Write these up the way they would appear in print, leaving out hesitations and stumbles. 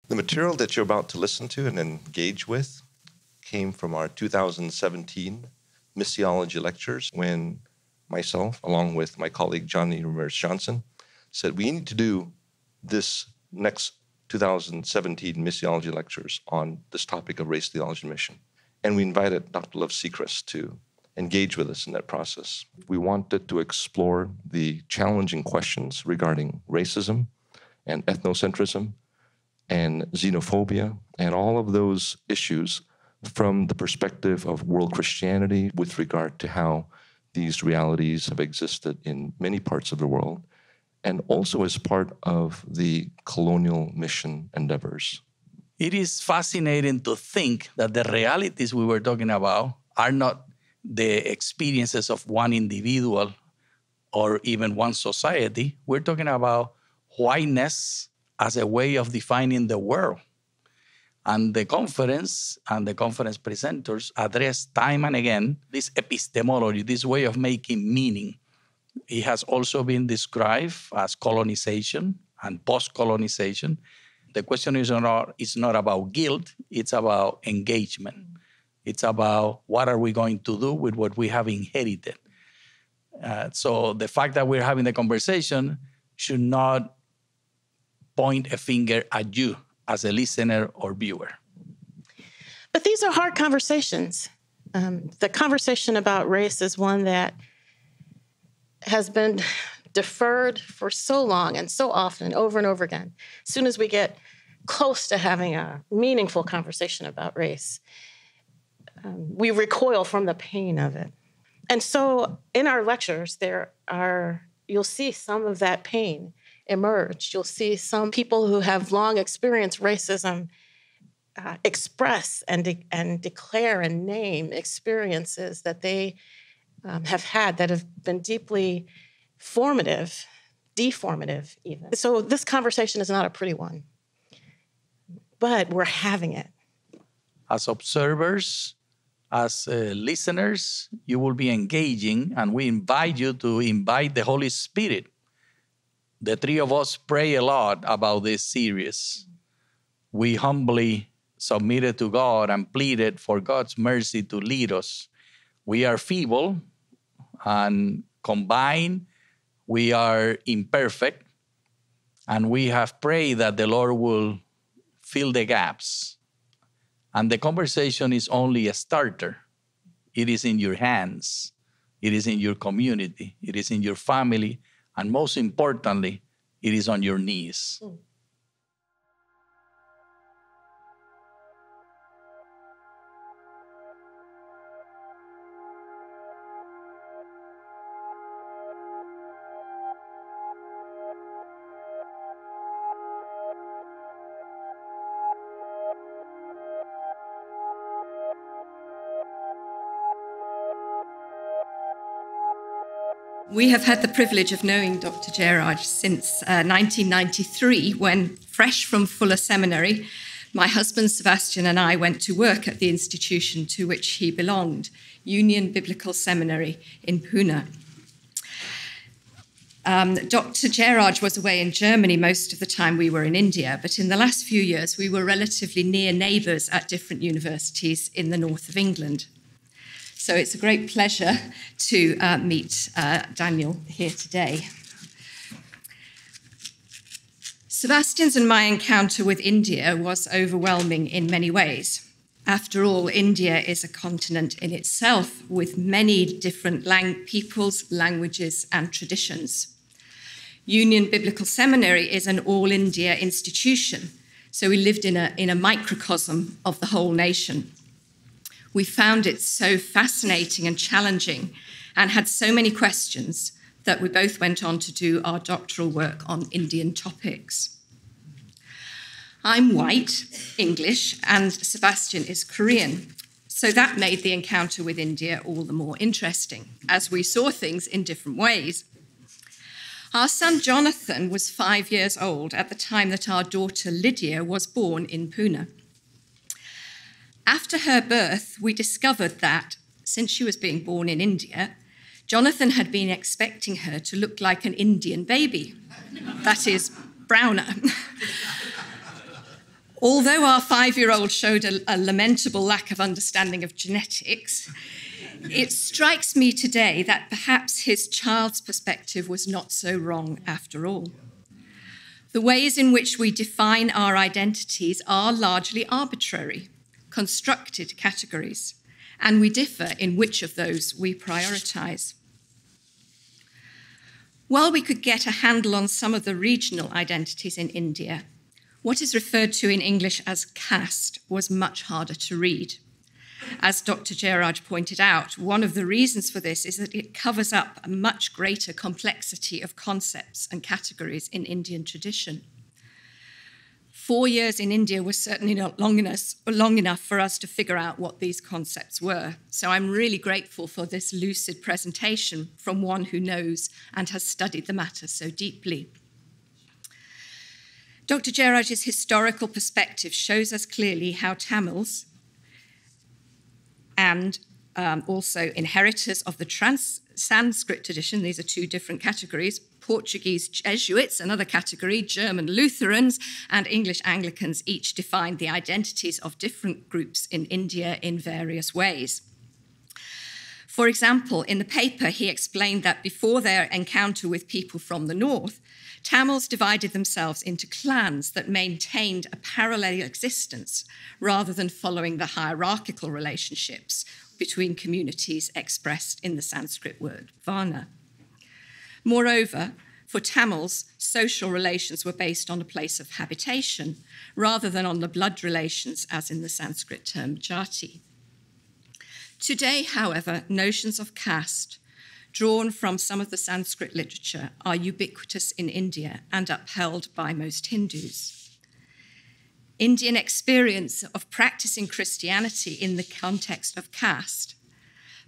The material that you're about to listen to and engage with came from our 2017 Missiology Lectures, when myself, along with my colleague Johnny Ramirez-Johnson, said we need to do this next 2017 Missiology Lectures on this topic of race, theology, and mission. And we invited Dr. Love Sechrest to engage with us in that process. We wanted to explore the challenging questions regarding racism and ethnocentrism and xenophobia and all of those issues from the perspective of world Christianity with regard to how these realities have existed in many parts of the world, and also as part of the colonial mission endeavors. It is fascinating to think that the realities we were talking about are not the experiences of one individual or even one society. We're talking about whiteness as a way of defining the world. And the conference and the conference presenters address time and again this epistemology, this way of making meaning. It has also been described as colonization and post-colonization. The question is not about guilt, it's about engagement. It's about what are we going to do with what we have inherited. So the fact that we're having the conversation should not point a finger at you as a listener or viewer. But these are hard conversations. The conversation about race is one that has been deferred for so long and so often, over and over again. As soon as we get close to having a meaningful conversation about race, we recoil from the pain of it. And so in our lectures, you'll see some of that pain emerge. You'll see some people who have long experienced racism express and declare and name experiences that they have had that have been deeply formative, deformative even. So this conversation is not a pretty one, but we're having it. As observers, as listeners, you will be engaging, and we invite you to invite the Holy Spirit. The three of us pray a lot about this series. We humbly submitted to God and pleaded for God's mercy to lead us. We are feeble, and combined, we are imperfect, and we have prayed that the Lord will fill the gaps. And the conversation is only a starter. It is in your hands. It is in your community. It is in your family. And most importantly, it is on your knees. We have had the privilege of knowing Dr. Jeyaraj since 1993, when, fresh from Fuller Seminary, my husband Sebastian and I went to work at the institution to which he belonged, Union Biblical Seminary in Pune. Dr. Jeyaraj was away in Germany most of the time we were in India, but in the last few years we were relatively near neighbours at different universities in the north of England. So it's a great pleasure to meet Daniel here today. Sebastian's and my encounter with India was overwhelming in many ways. After all, India is a continent in itself with many different peoples, languages, and traditions. Union Biblical Seminary is an all-India institution, so we lived in a microcosm of the whole nation. We found it so fascinating and challenging and had so many questions that we both went on to do our doctoral work on Indian topics. I'm white, English, and Sebastian is Korean. So that made the encounter with India all the more interesting, as we saw things in different ways. Our son Jonathan was 5 years old at the time that our daughter Lydia was born in Pune. After her birth, we discovered that, since she was being born in India, Jonathan had been expecting her to look like an Indian baby, that is, browner. Although our 5-year-old showed a lamentable lack of understanding of genetics, it strikes me today that perhaps his child's perspective was not so wrong after all. The ways in which we define our identities are largely arbitrary, constructed categories, and we differ in which of those we prioritize. While we could get a handle on some of the regional identities in India, what is referred to in English as caste was much harder to read. As Dr. Jeyaraj pointed out, one of the reasons for this is that it covers up a much greater complexity of concepts and categories in Indian tradition. 4 years in India was certainly not long enough for us to figure out what these concepts were. So I'm really grateful for this lucid presentation from one who knows and has studied the matter so deeply. Dr. Jeyaraj's historical perspective shows us clearly how Tamils, and also inheritors of the Sanskrit tradition, these are two different categories, Portuguese Jesuits, another category, German Lutherans, and English Anglicans each defined the identities of different groups in India in various ways. For example, in the paper, he explained that before their encounter with people from the north, Tamils divided themselves into clans that maintained a parallel existence rather than following the hierarchical relationships between communities expressed in the Sanskrit word varna. Moreover, for Tamils, social relations were based on a place of habitation rather than on the blood relations as in the Sanskrit term jati. Today, however, notions of caste drawn from some of the Sanskrit literature are ubiquitous in India and upheld by most Hindus. Indian experience of practicing Christianity in the context of caste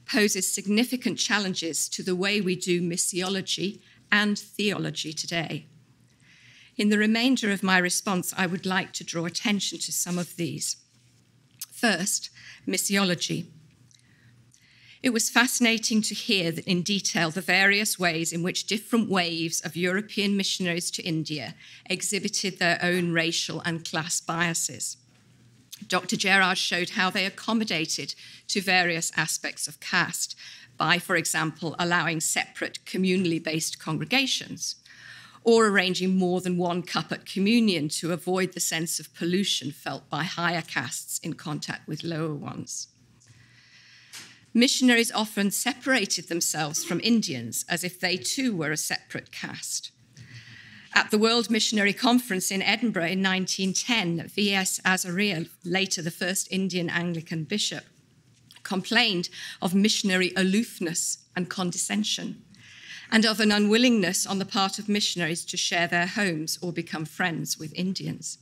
poses significant challenges to the way we do missiology and theology today. In the remainder of my response, I would like to draw attention to some of these. First, missiology. It was fascinating to hear in detail the various ways in which different waves of European missionaries to India exhibited their own racial and class biases. Dr. Jeyaraj showed how they accommodated to various aspects of caste by, for example, allowing separate communally based congregations or arranging more than one cup at communion to avoid the sense of pollution felt by higher castes in contact with lower ones. Missionaries often separated themselves from Indians as if they too were a separate caste. At the World Missionary Conference in Edinburgh in 1910, V.S. Azariah, later the first Indian Anglican bishop, complained of missionary aloofness and condescension, and of an unwillingness on the part of missionaries to share their homes or become friends with Indians.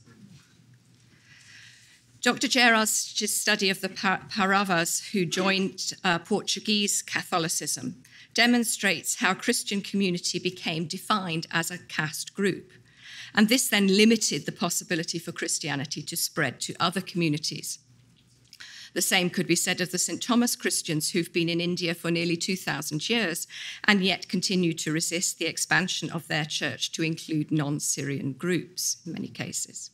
Dr. Jeyaraj's study of the Pauravas who joined Portuguese Catholicism demonstrates how Christian community became defined as a caste group. And this then limited the possibility for Christianity to spread to other communities. The same could be said of the St. Thomas Christians who've been in India for nearly 2,000 years and yet continue to resist the expansion of their church to include non-Syrian groups in many cases.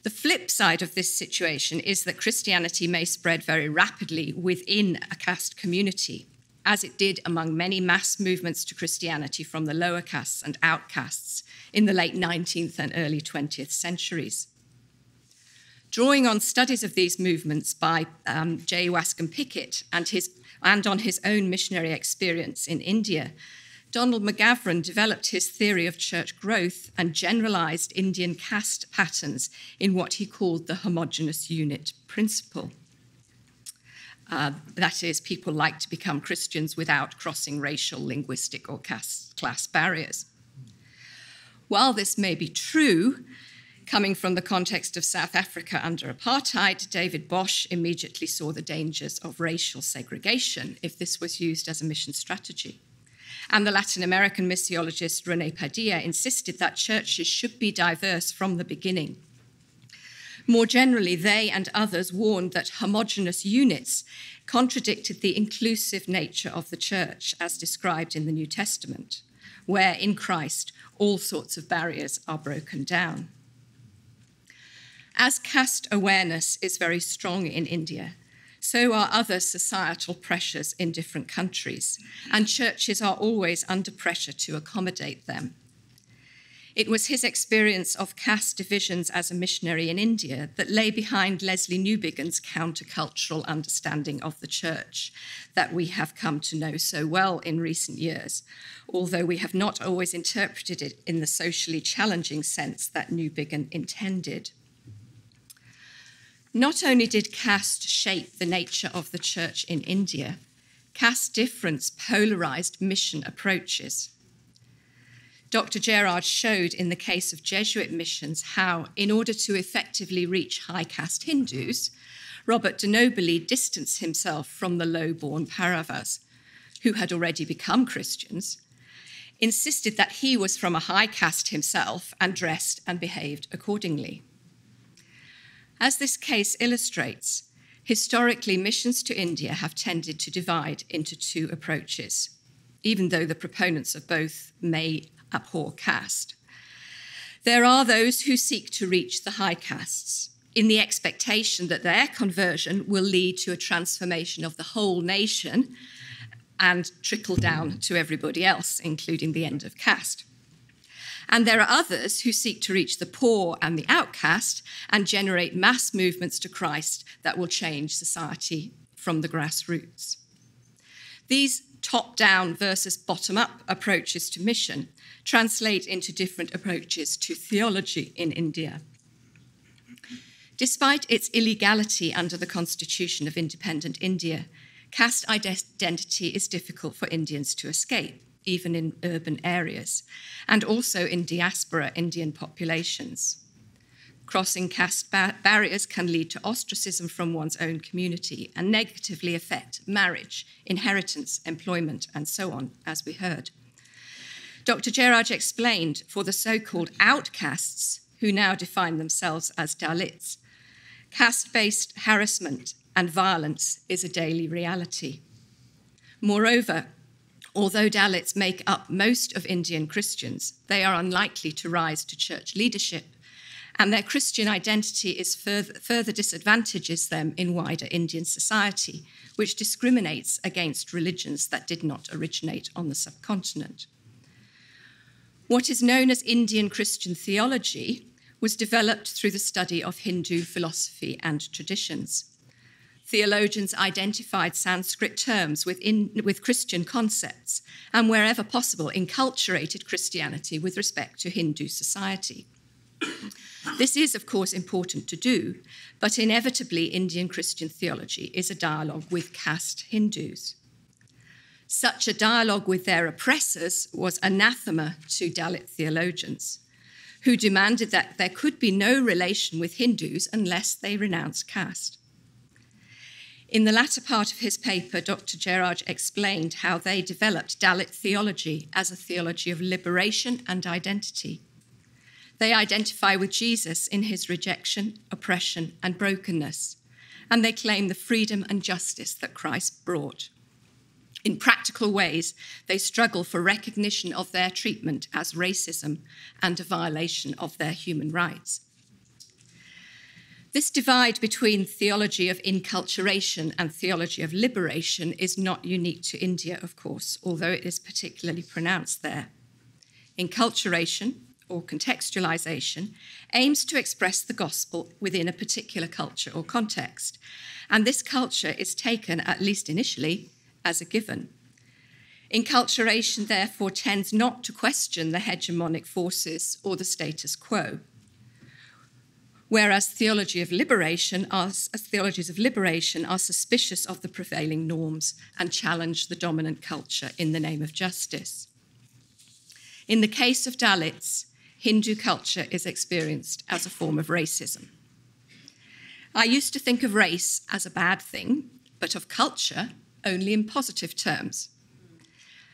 The flip side of this situation is that Christianity may spread very rapidly within a caste community, as it did among many mass movements to Christianity from the lower castes and outcasts in the late 19th and early 20th centuries. Drawing on studies of these movements by J. Wascombe Pickett and on his own missionary experience in India, Donald McGavran developed his theory of church growth and generalized Indian caste patterns in what he called the homogeneous unit principle. That is, people like to become Christians without crossing racial, linguistic, or class barriers. While this may be true, coming from the context of South Africa under apartheid, David Bosch immediately saw the dangers of racial segregation if this was used as a mission strategy. And the Latin American missiologist René Padilla insisted that churches should be diverse from the beginning. More generally, they and others warned that homogeneous units contradicted the inclusive nature of the church as described in the New Testament, where in Christ all sorts of barriers are broken down. As caste awareness is very strong in India, so are other societal pressures in different countries, and churches are always under pressure to accommodate them. It was his experience of caste divisions as a missionary in India that lay behind Leslie Newbigin's countercultural understanding of the church that we have come to know so well in recent years, although we have not always interpreted it in the socially challenging sense that Newbigin intended. Not only did caste shape the nature of the church in India, caste difference polarized mission approaches. Dr. Jeyaraj showed in the case of Jesuit missions how, in order to effectively reach high caste Hindus, Robert de Nobili distanced himself from the low-born Pauravas, who had already become Christians, insisted that he was from a high caste himself and dressed and behaved accordingly. As this case illustrates, historically missions to India have tended to divide into two approaches, even though the proponents of both may abhor caste. There are those who seek to reach the high castes in the expectation that their conversion will lead to a transformation of the whole nation and trickle down to everybody else, including the end of caste. And there are others who seek to reach the poor and the outcast and generate mass movements to Christ that will change society from the grassroots. These top-down versus bottom-up approaches to mission translate into different approaches to theology in India. Despite its illegality under the Constitution of Independent India, caste identity is difficult for Indians to escape, even in urban areas, and also in diaspora Indian populations. Crossing caste barriers can lead to ostracism from one's own community and negatively affect marriage, inheritance, employment, and so on, as we heard. Dr. Jeyaraj explained for the so-called outcasts, who now define themselves as Dalits, caste-based harassment and violence is a daily reality. Moreover, although Dalits make up most of Indian Christians, they are unlikely to rise to church leadership, and their Christian identity is further disadvantages them in wider Indian society, which discriminates against religions that did not originate on the subcontinent. What is known as Indian Christian theology was developed through the study of Hindu philosophy and traditions. Theologians identified Sanskrit terms with Christian concepts and, wherever possible, enculturated Christianity with respect to Hindu society. This is, of course, important to do, but inevitably Indian Christian theology is a dialogue with caste Hindus. Such a dialogue with their oppressors was anathema to Dalit theologians, who demanded that there could be no relation with Hindus unless they renounced caste. In the latter part of his paper, Dr. Jeyaraj explained how they developed Dalit theology as a theology of liberation and identity. They identify with Jesus in his rejection, oppression, and brokenness, and they claim the freedom and justice that Christ brought. In practical ways, they struggle for recognition of their treatment as racism and a violation of their human rights. This divide between theology of inculturation and theology of liberation is not unique to India, of course, although it is particularly pronounced there. Inculturation, or contextualization, aims to express the gospel within a particular culture or context, and this culture is taken, at least initially, as a given. Inculturation, therefore, tends not to question the hegemonic forces or the status quo, whereas theologies of liberation are suspicious of the prevailing norms and challenge the dominant culture in the name of justice. In the case of Dalits, Hindu culture is experienced as a form of racism. I used to think of race as a bad thing, but of culture only in positive terms.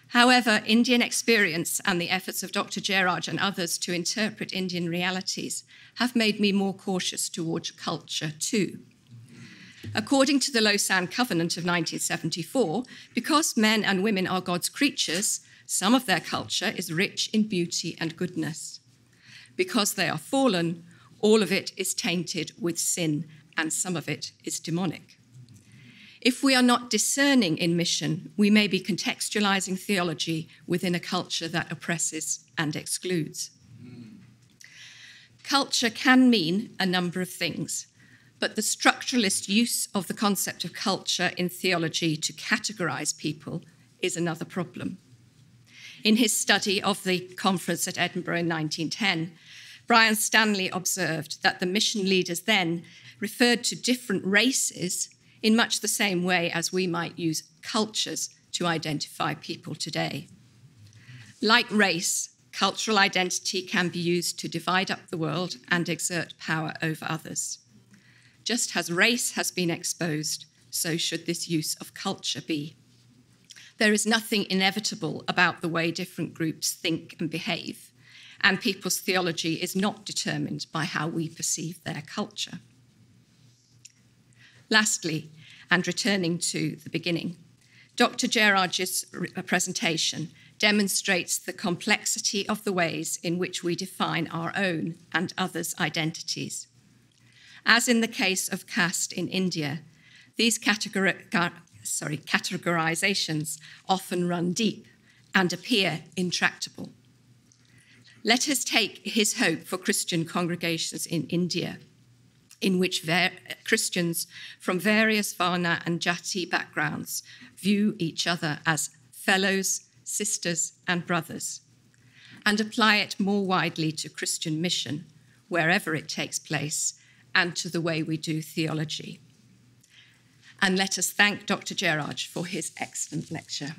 However, Indian experience and the efforts of Dr. Jeyaraj and others to interpret Indian realities have made me more cautious towards culture too. According to the Lausanne Covenant of 1974, because men and women are God's creatures, some of their culture is rich in beauty and goodness. Because they are fallen, All of it is tainted with sin, and some of it is demonic. If we are not discerning in mission, we may be contextualizing theology within a culture that oppresses and excludes. Culture can mean a number of things, but the structuralist use of the concept of culture in theology to categorize people is another problem. In his study of the conference at Edinburgh in 1910, Brian Stanley observed that the mission leaders then referred to different races in much the same way as we might use cultures to identify people today. Like race, cultural identity can be used to divide up the world and exert power over others. Just as race has been exposed, so should this use of culture be. There is nothing inevitable about the way different groups think and behave, and people's theology is not determined by how we perceive their culture. Lastly, and returning to the beginning, Dr. Jeyaraj's presentation demonstrates the complexity of the ways in which we define our own and others' identities. As in the case of caste in India, these categorizations often run deep and appear intractable. Let us take his hope for Christian congregations in India, in which Christians from various Varna and Jati backgrounds view each other as fellows, sisters, and brothers, and apply it more widely to Christian mission, wherever it takes place, and to the way we do theology. And let us thank Dr. Jeyaraj for his excellent lecture.